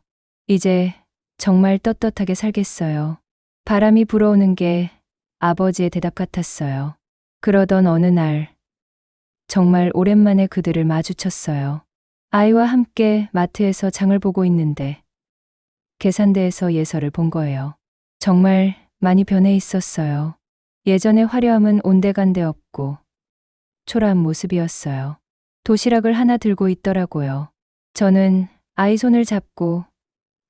Speaker 1: 이제 정말 떳떳하게 살겠어요. 바람이 불어오는 게 아버지의 대답 같았어요. 그러던 어느 날, 정말 오랜만에 그들을 마주쳤어요. 아이와 함께 마트에서 장을 보고 있는데, 계산대에서 예서를 본 거예요. 정말 많이 변해 있었어요. 예전의 화려함은 온데간데 없고, 초라한 모습이었어요. 도시락을 하나 들고 있더라고요. 저는 아이 손을 잡고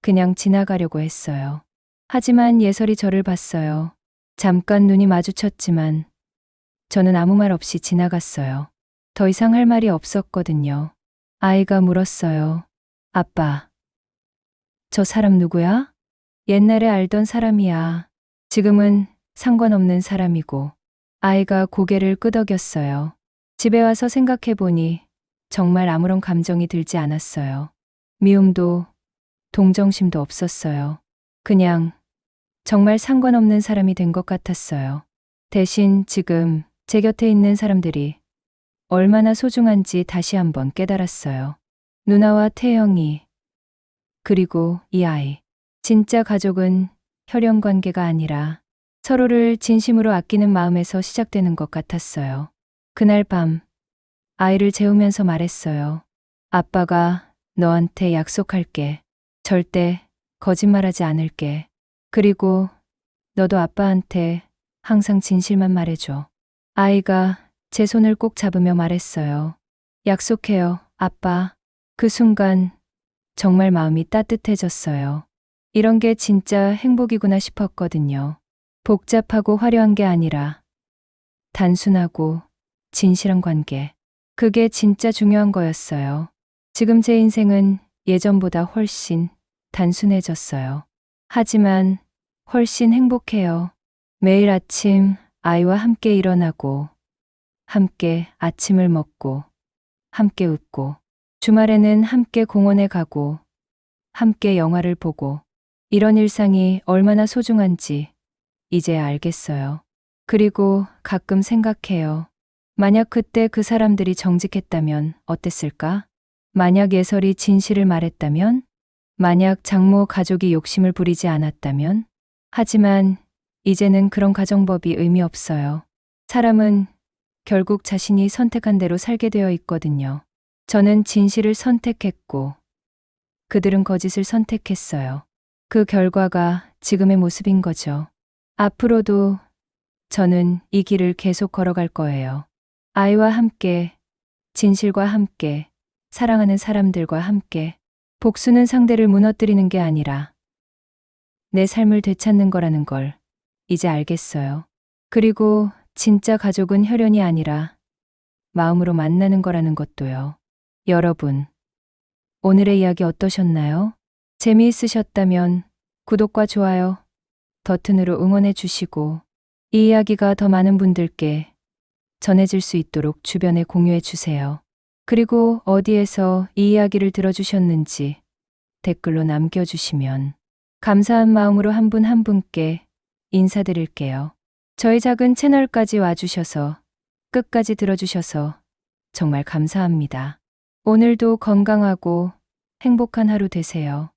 Speaker 1: 그냥 지나가려고 했어요. 하지만 예설이 저를 봤어요. 잠깐 눈이 마주쳤지만 저는 아무 말 없이 지나갔어요. 더 이상 할 말이 없었거든요. 아이가 물었어요. 아빠, 저 사람 누구야? 옛날에 알던 사람이야. 지금은 상관없는 사람이고. 아이가 고개를 끄덕였어요. 집에 와서 생각해보니 정말 아무런 감정이 들지 않았어요. 미움도 동정심도 없었어요. 그냥 정말 상관없는 사람이 된 것 같았어요. 대신 지금 제 곁에 있는 사람들이 얼마나 소중한지 다시 한번 깨달았어요. 누나와 태영이, 그리고 이 아이. 진짜 가족은 혈연 관계가 아니라 서로를 진심으로 아끼는 마음에서 시작되는 것 같았어요. 그날 밤, 아이를 재우면서 말했어요. 아빠가 너한테 약속할게. 절대 거짓말하지 않을게. 그리고 너도 아빠한테 항상 진실만 말해줘. 아이가 제 손을 꼭 잡으며 말했어요. 약속해요, 아빠. 그 순간 정말 마음이 따뜻해졌어요. 이런 게 진짜 행복이구나 싶었거든요. 복잡하고 화려한 게 아니라 단순하고 진실한 관계. 그게 진짜 중요한 거였어요. 지금 제 인생은 예전보다 훨씬 단순해졌어요. 하지만 훨씬 행복해요. 매일 아침 아이와 함께 일어나고, 함께 아침을 먹고, 함께 웃고, 주말에는 함께 공원에 가고, 함께 영화를 보고, 이런 일상이 얼마나 소중한지 이제야 알겠어요. 그리고 가끔 생각해요. 만약 그때 그 사람들이 정직했다면 어땠을까? 만약 예설이 진실을 말했다면? 만약 장모 가족이 욕심을 부리지 않았다면? 하지만 이제는 그런 가정법이 의미 없어요. 사람은 결국 자신이 선택한 대로 살게 되어 있거든요. 저는 진실을 선택했고, 그들은 거짓을 선택했어요. 그 결과가 지금의 모습인 거죠. 앞으로도 저는 이 길을 계속 걸어갈 거예요. 아이와 함께, 진실과 함께, 사랑하는 사람들과 함께. 복수는 상대를 무너뜨리는 게 아니라 내 삶을 되찾는 거라는 걸 이제 알겠어요. 그리고 진짜 가족은 혈연이 아니라 마음으로 만나는 거라는 것도요. 여러분, 오늘의 이야기 어떠셨나요? 재미있으셨다면 구독과 좋아요 버튼으로 응원해 주시고, 이 이야기가 더 많은 분들께 전해질 수 있도록 주변에 공유해 주세요. 그리고 어디에서 이 이야기를 들어주셨는지 댓글로 남겨주시면 감사한 마음으로 한 분 한 분께 인사드릴게요. 저희 작은 채널까지 와주셔서, 끝까지 들어주셔서 정말 감사합니다. 오늘도 건강하고 행복한 하루 되세요.